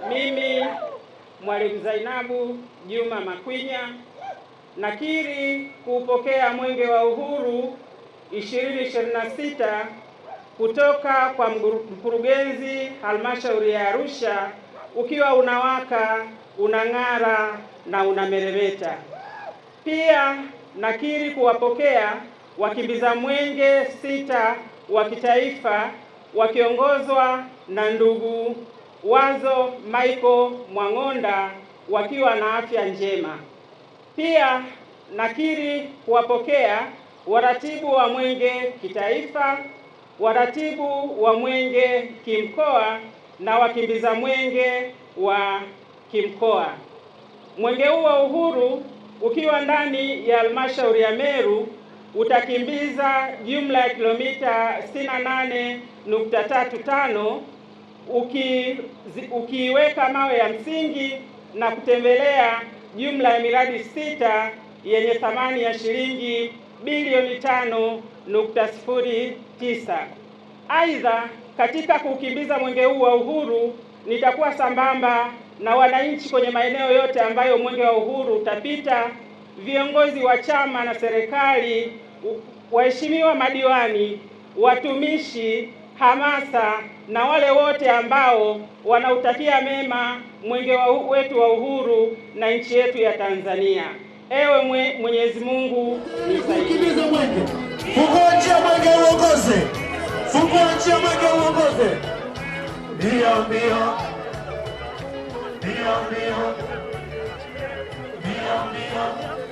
Mimi Mwalimu Zainabu Juma Makwinya nakiri kuupokea Mwenge wa Uhuru 2026 kutoka kwa mkurugenzi halmashauri ya Arusha ukiwa unawaka, unang'ara na unameremeta. Pia nakiri kuwapokea wakimbiza mwenge 6 wa kitaifa wakiongozwa na ndugu Wazo Michael Mwang'onda wakiwa na afya njema. Pia nakiri kuwapokea waratibu wa mwenge kitaifa, waratibu wa mwenge kimkoa na wakimbiza mwenge wa kimkoa. Mwenge huu wa uhuru ukiwa ndani ya halmashauri ya Meru utakimbiza jumla ya kilomita 68.35 ukiweka mawe ya msingi na kutembelea jumla ya miradi 6 yenye thamani ya shilingi bilioni 5.09. Aidha, katika kukimbiza mwenge huu wa uhuru nitakuwa sambamba na wananchi kwenye maeneo yote ambayo mwenge wa uhuru utapita, viongozi wa chama na serikali, waheshimiwa madiwani, watumishi, hamasa na wale wote ambao wanautakia mema mwenge wetu wa uhuru na nchi yetu ya Tanzania. Ewe Mwenyezi Mungu nisaidie. Fungua njia mwenge uongoze. Fungua njia mwenge uongoze. Mbio mbio. Mbio mbio. Mbio mbio.